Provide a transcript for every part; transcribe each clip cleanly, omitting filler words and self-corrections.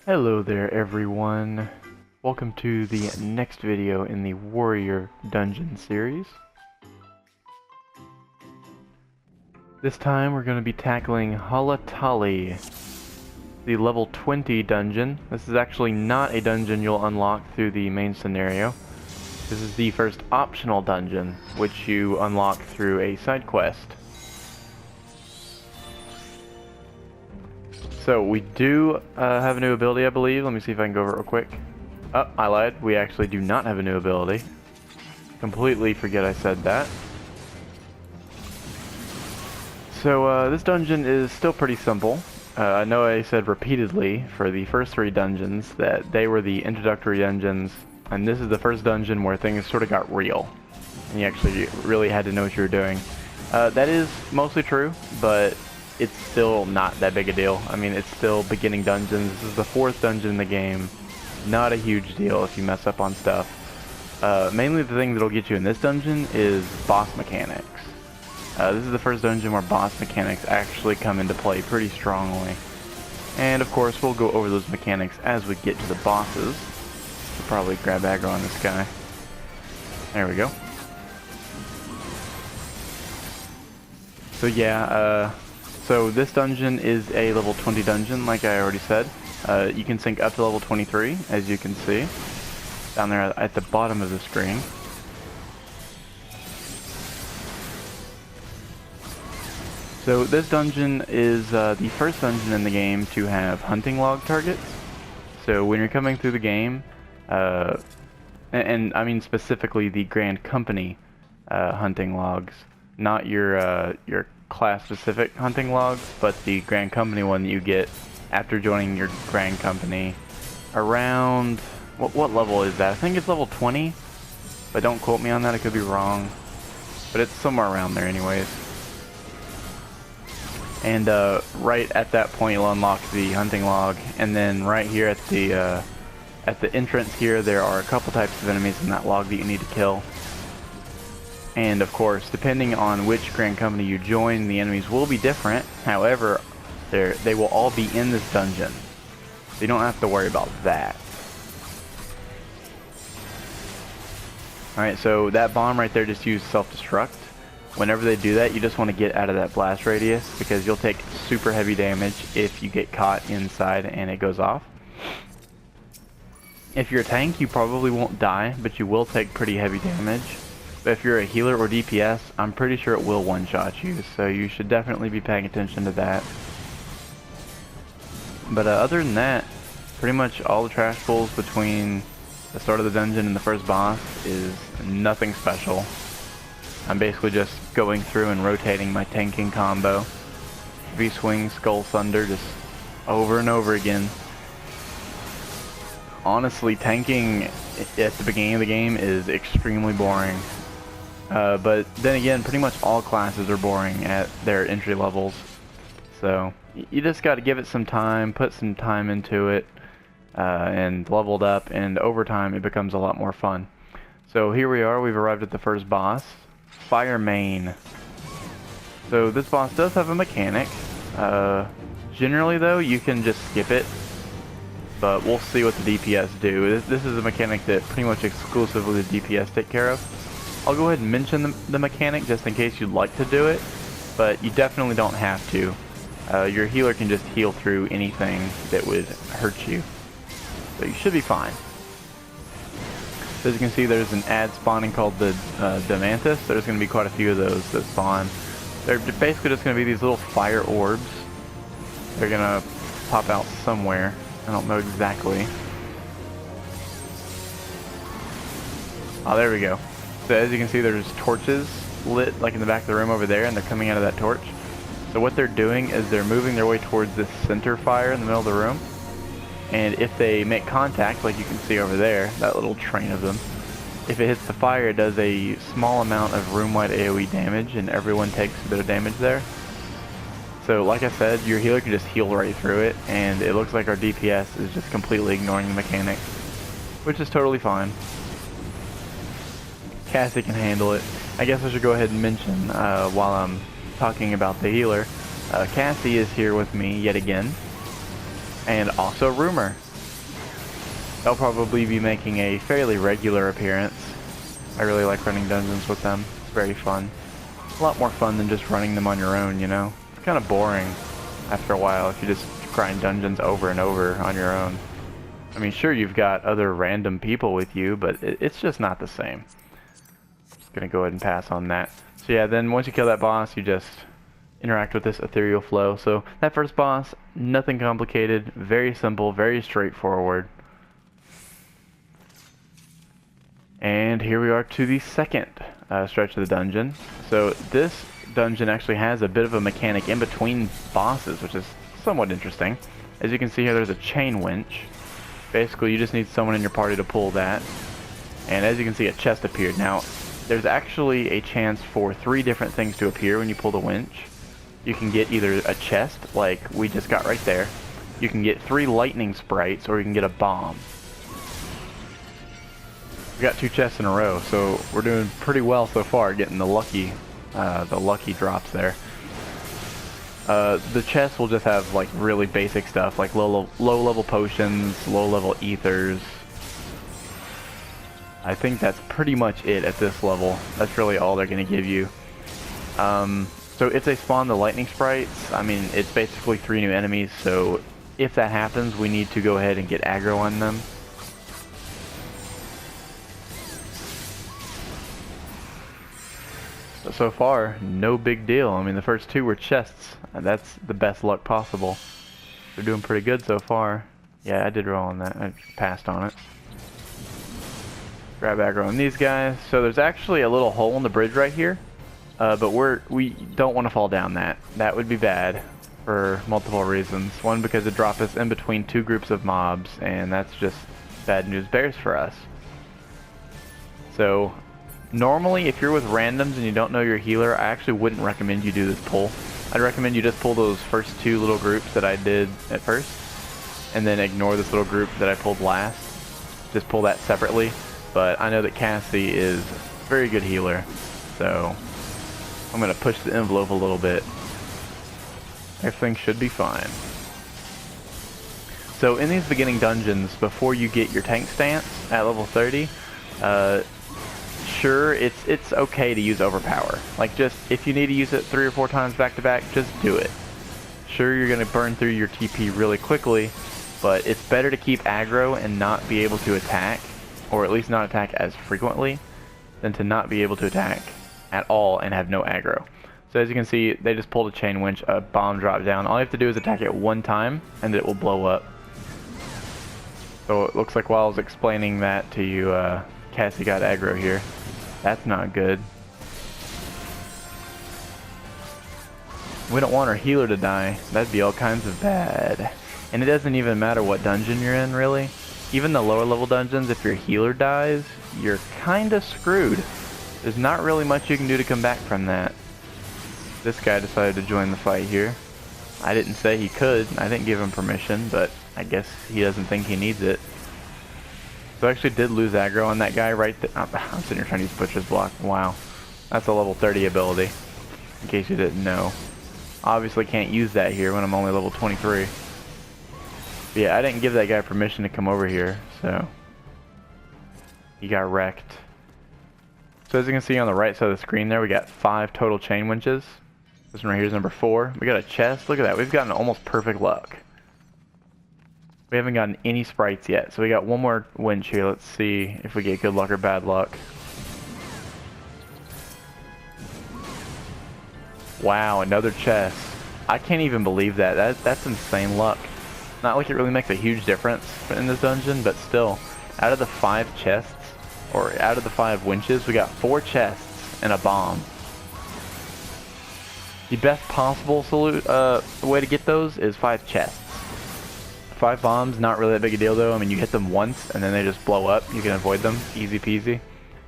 Hello there everyone. Welcome to the next video in the Warrior Dungeon series. This time we're going to be tackling Halatali, the level 20 dungeon. This is actually not a dungeon you'll unlock through the main scenario. This is the first optional dungeon, which you unlock through a side quest. So we do have a new ability, I believe. Let me see if I can go over it real quick. Oh, I lied. We actually do not have a new ability. Completely forget I said that. So this dungeon is still pretty simple. I know I said repeatedly for the first three dungeons that they were the introductory dungeons, and this is the first dungeon where things sort of got real, and you actually really had to know what you were doing. That is mostly true, but it's still not that big a deal. I mean, it's still beginning dungeons. This is the fourth dungeon in the game. Not a huge deal if you mess up on stuff. Mainly the thing that'll get you in this dungeon is boss mechanics. This is the first dungeon where boss mechanics actually come into play pretty strongly. And of course, we'll go over those mechanics as we get to the bosses. We'll probably grab aggro on this guy. There we go. So yeah, so this dungeon is a level 20 dungeon, like I already said. You can sync up to level 23, as you can see, down there at the bottom of the screen. So this dungeon is the first dungeon in the game to have hunting log targets. So when you're coming through the game, and I mean specifically the Grand Company hunting logs, not your class-specific hunting logs, but the Grand Company one that you get after joining your Grand Company around... What level is that? I think it's level 20, but don't quote me on that, I could be wrong. But it's somewhere around there anyways. And right at that point you'll unlock the hunting log, and then right here at the entrance here there are a couple types of enemies in that log that you need to kill. And of course, depending on which Grand Company you join, the enemies will be different. However, they will all be in this dungeon, so you don't have to worry about that. Alright, so that bomb right there just used self-destruct. Whenever they do that, you just want to get out of that blast radius, because you'll take super heavy damage if you get caught inside and it goes off. If you're a tank, you probably won't die, but you will take pretty heavy damage. But if you're a healer or DPS, I'm pretty sure it will one-shot you, so you should definitely be paying attention to that. But other than that, pretty much all the trash pulls between the start of the dungeon and the first boss is nothing special. I'm basically just going through and rotating my tanking combo. V-swing, skull thunder, just over and over again. Honestly, tanking at the beginning of the game is extremely boring. But then again, pretty much all classes are boring at their entry levels. So you just got to give it some time, put some time into it, and leveled up, and over time it becomes a lot more fun. So here we are, we've arrived at the first boss, Fire Main. So this boss does have a mechanic. Generally though, you can just skip it, but we'll see what the DPS do. This is a mechanic that pretty much exclusively the DPS take care of. I'll go ahead and mention the mechanic just in case you'd like to do it, but you definitely don't have to. Your healer can just heal through anything that would hurt you, so you should be fine. So as you can see, there's an ad spawning called the Demantis. There's going to be quite a few of those that spawn. They're basically just going to be these little fire orbs. They're going to pop out somewhere. I don't know exactly. Oh, there we go. So as you can see, there's torches lit like in the back of the room over there, and they're coming out of that torch. So what they're doing is they're moving their way towards this center fire in the middle of the room. And if they make contact, like you can see over there, that little train of them, if it hits the fire, it does a small amount of room-wide AoE damage, and everyone takes a bit of damage there. So like I said, your healer can just heal right through it, and it looks like our DPS is just completely ignoring the mechanic, which is totally fine. Cassie can handle it. I guess I should go ahead and mention, while I'm talking about the healer, Cassie is here with me yet again. And also Rumor. They'll probably be making a fairly regular appearance. I really like running dungeons with them. It's very fun. A lot more fun than just running them on your own, you know? It's kind of boring after a while if you just grind dungeons over and over on your own. I mean, sure, you've got other random people with you, but it's just not the same. Just gonna go ahead and pass on that. So yeah, then once you kill that boss, you just interact with this ethereal flow. So that first boss, nothing complicated, very simple, very straightforward. And here we are to the second stretch of the dungeon. So this dungeon actually has a bit of a mechanic in between bosses, which is somewhat interesting. As you can see here, there's a chain winch. Basically, you just need someone in your party to pull that. And as you can see, a chest appeared. Now, there's actually a chance for 3 different things to appear when you pull the winch. You can get either a chest, like we just got right there. You can get 3 lightning sprites, or you can get a bomb. We got 2 chests in a row, so we're doing pretty well so far, getting the lucky drops there. The chests will just have like really basic stuff, like low level potions, low level ethers. I think that's pretty much it at this level. That's really all they're gonna give you. So if they spawn the lightning sprites, I mean, it's basically 3 new enemies, so if that happens, we need to go ahead and get aggro on them. So far, no big deal. I mean, the first 2 were chests, and that's the best luck possible. They're doing pretty good so far. Yeah, I did roll on that. I passed on it. Grab aggro on these guys. So there's actually a little hole in the bridge right here, but we don't want to fall down that. That would be bad for multiple reasons. One, because it drops us in between 2 groups of mobs, and that's just bad news bears for us. So normally, if you're with randoms and you don't know your healer, I actually wouldn't recommend you do this pull. I'd recommend you just pull those first 2 little groups that I did at first, and then ignore this little group that I pulled last. Just pull that separately. But I know that Cassie is a very good healer, so I'm going to push the envelope a little bit. Everything should be fine. So in these beginning dungeons, before you get your tank stance at level 30, sure, it's okay to use overpower. Like, just if you need to use it 3 or 4 times back to back, just do it. Sure, you're gonna burn through your TP really quickly, but it's better to keep aggro and not be able to attack, or at least not attack as frequently, than to not be able to attack at all and have no aggro. So as you can see, they just pulled a chain winch, a bomb dropped down. All you have to do is attack it 1 time, and it will blow up. So it looks like while I was explaining that to you, Cassie got aggro here. That's not good. We don't want our healer to die. That'd be all kinds of bad. And it doesn't even matter what dungeon you're in, really. Even the lower level dungeons, if your healer dies, you're kinda screwed. There's not really much you can do to come back from that. This guy decided to join the fight here. I didn't say he could. I didn't give him permission, but I guess he doesn't think he needs it. So I actually did lose aggro on that guy right there. I'm sitting here trying to use Butcher's Block. Wow. That's a level 30 ability, in case you didn't know. Obviously can't use that here when I'm only level 23. But yeah, I didn't give that guy permission to come over here, so he got wrecked. So as you can see on the right side of the screen there, we got 5 total chain winches. This one right here is number 4. We got a chest. Look at that. We've gotten almost perfect luck. We haven't gotten any sprites yet, so we got 1 more winch here. Let's see if we get good luck or bad luck. Wow, another chest. I can't even believe that. That's insane luck. Not like it really makes a huge difference in this dungeon, but still, out of the 5 chests, or out of the 5 winches, we got 4 chests and a bomb. The best possible way to get those is 5 chests. 5 bombs, not really that big a deal though. I mean, you hit them once and then they just blow up. You can avoid them, easy peasy.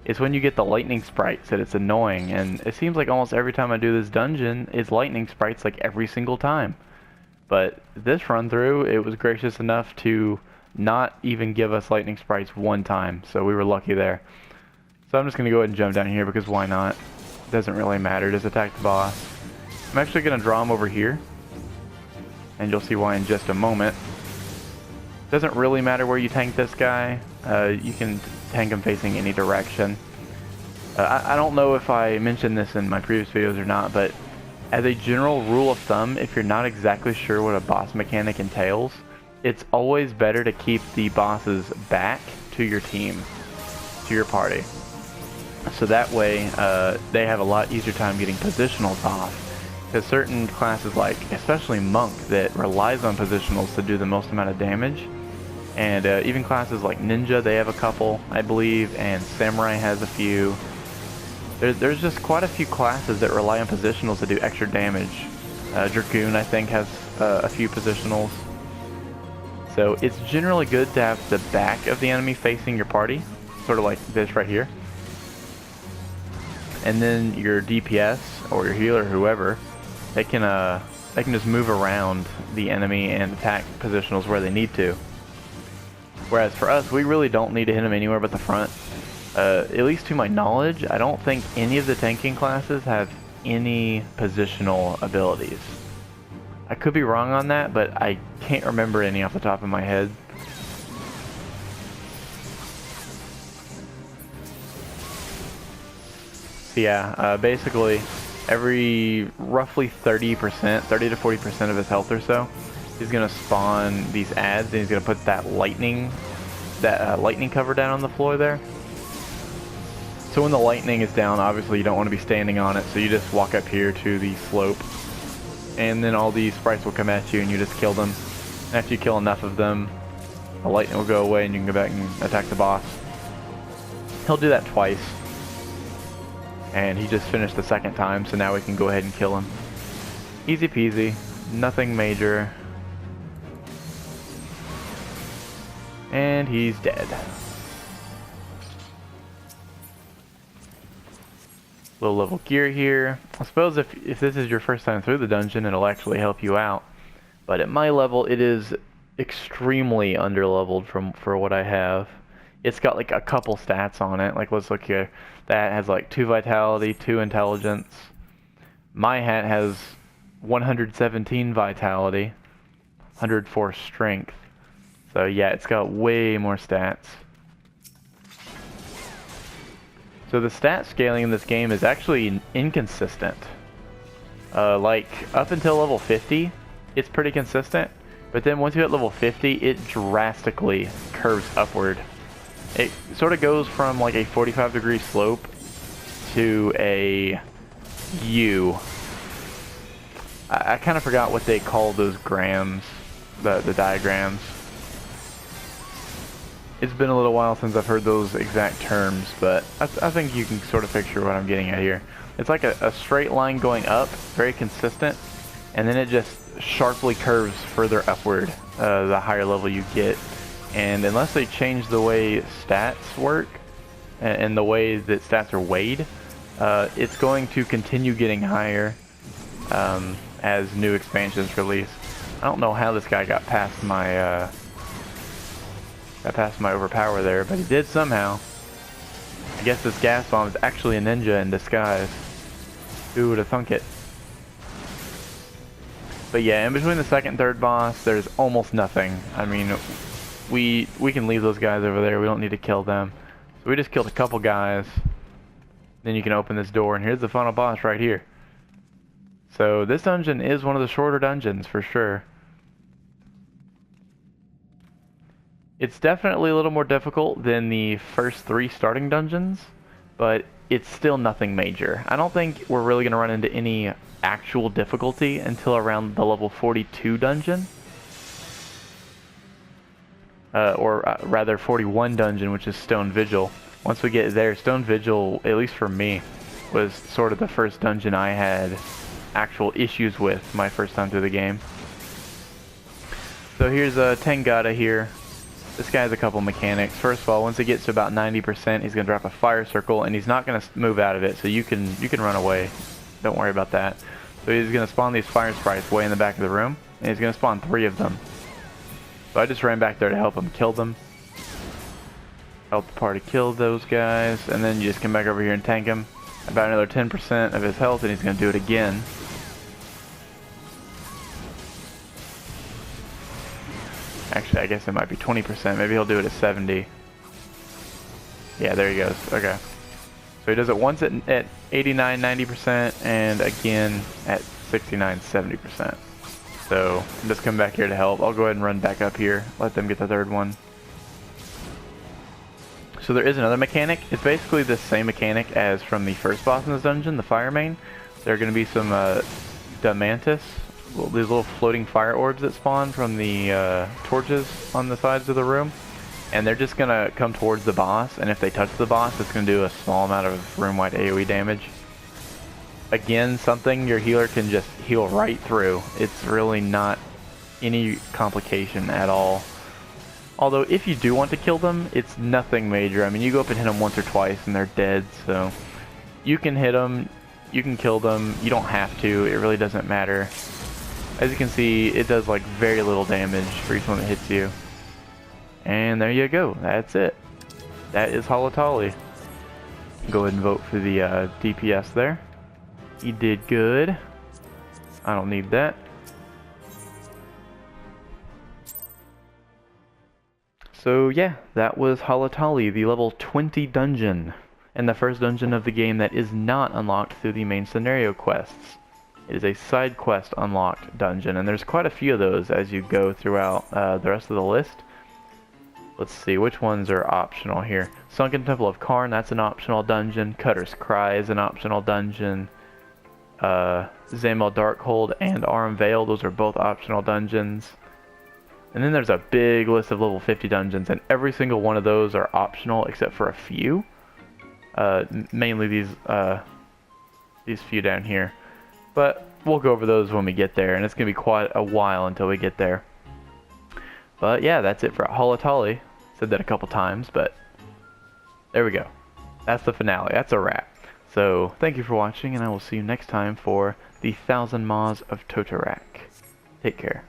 It's when you get the lightning sprites that it's annoying, and it seems like almost every time I do this dungeon, it's lightning sprites like every single time. But this run through, it was gracious enough to not even give us lightning sprites 1 time, so we were lucky there. So I'm just going to go ahead and jump down here because why not? It doesn't really matter, just attack the boss. I'm actually going to draw him over here, and you'll see why in just a moment. Doesn't really matter where you tank this guy. You can tank him facing any direction. I don't know if I mentioned this in my previous videos or not, but as a general rule of thumb, if you're not exactly sure what a boss mechanic entails, it's always better to keep the bosses back to your team, to your party. So that way, they have a lot easier time getting positionals off. Because certain classes, like especially Monk, that relies on positionals to do the most amount of damage. And even classes like Ninja, they have a couple, I believe, and Samurai has a few. There's just quite a few classes that rely on positionals to do extra damage. Dragoon, I think, has a few positionals. So it's generally good to have the back of the enemy facing your party, sort of like this right here. And then your DPS or your healer, whoever, they can just move around the enemy and attack positionals where they need to. Whereas for us, we really don't need to hit them anywhere but the front. At least to my knowledge, I don't think any of the tanking classes have any positional abilities. I could be wrong on that, but I can't remember any off the top of my head. So yeah, basically every roughly 30%, 30 to 40% of his health or so, he's gonna spawn these adds, and he's gonna put that lightning cover down on the floor there. So when the lightning is down, obviously you don't want to be standing on it, so you just walk up here to the slope, and then all these sprites will come at you and you just kill them. And after you kill enough of them, the lightning will go away and you can go back and attack the boss. He'll do that twice. And he just finished the second time, so now we can go ahead and kill him. Easy peasy, nothing major. And he's dead. Low level gear here. I suppose if this is your first time through the dungeon, it'll actually help you out. But at my level, it is extremely underleveled for what I have. It's got like a couple stats on it. Like, let's look here. That has like 2 vitality, 2 intelligence. My hat has 117 vitality, 104 strength. So yeah, it's got way more stats. So the stat scaling in this game is actually inconsistent. Like, up until level 50, it's pretty consistent. But then once you hit level 50, it drastically curves upward. It sort of goes from like a 45-degree slope to a U. I kind of forgot what they call those grams, the diagrams. It's been a little while since I've heard those exact terms, but I think you can sort of picture what I'm getting at here. It's like a straight line going up, very consistent, and then it just sharply curves further upward the higher level you get. And unless they change the way stats work and the way that stats are weighed, it's going to continue getting higher as new expansions release. I don't know how this guy got past my overpower there, but he did somehow. I guess this gas bomb is actually a ninja in disguise. Who would have thunk it? But yeah, in between the second and third boss, there's almost nothing. I mean, we can leave those guys over there. We don't need to kill them. So we just killed a couple guys. Then you can open this door, and here's the final boss right here. So this dungeon is one of the shorter dungeons for sure. It's definitely a little more difficult than the first 3 starting dungeons, but it's still nothing major. I don't think we're really going to run into any actual difficulty until around the level 42 dungeon. Or rather 41 dungeon, which is Stone Vigil. Once we get there, Stone Vigil, at least for me, was sort of the first dungeon I had actual issues with my first time through the game. So here's Tengata here. This guy has a couple mechanics. First of all, once it gets to about 90%, he's going to drop a fire circle, and he's not going to move out of it, so you can run away. Don't worry about that. So he's going to spawn these fire sprites way in the back of the room, and he's going to spawn 3 of them. So I just ran back there to help him kill them. Help the party kill those guys, and then you just come back over here and tank him. About another 10% of his health, and he's going to do it again. Actually, I guess it might be 20%. Maybe he'll do it at 70. Yeah, there he goes. Okay. So he does it once at 89, 90%, and again at 69, 70%. So I'm just coming back here to help. I'll go ahead and run back up here. Let them get the third one. So there is another mechanic. It's basically the same mechanic as from the first boss in this dungeon, the fire main. There are going to be some Demantis, these little floating fire orbs that spawn from the torches on the sides of the room. And they're just going to come towards the boss, and if they touch the boss, it's going to do a small amount of room-wide AoE damage. Again, something your healer can just heal right through. It's really not any complication at all. Although, if you do want to kill them, it's nothing major. I mean, you go up and hit them once or twice, and they're dead, so you can hit them, you can kill them, you don't have to, it really doesn't matter. As you can see, it does like very little damage for each one that hits you. And there you go, that's it. That is Halatali. Go ahead and vote for the DPS there. He did good. I don't need that. So yeah, that was Halatali, the level 20 dungeon, and the first dungeon of the game that is not unlocked through the main scenario quests. It is a side quest unlocked dungeon, and there's quite a few of those as you go throughout the rest of the list. Let's see, which ones are optional here? Sunken Temple of Karn, that's an optional dungeon. Cutter's Cry is an optional dungeon. Zamel Darkhold and Arm Vale, those are both optional dungeons. And then there's a big list of level 50 dungeons, and every single one of those are optional except for a few. Mainly these few down here. But we'll go over those when we get there, and it's going to be quite a while until we get there. But yeah, that's it for Halatali. Said that a couple times, but there we go. That's the finale. That's a wrap. So thank you for watching, and I will see you next time for the 1000 Maws of Totorak. Take care.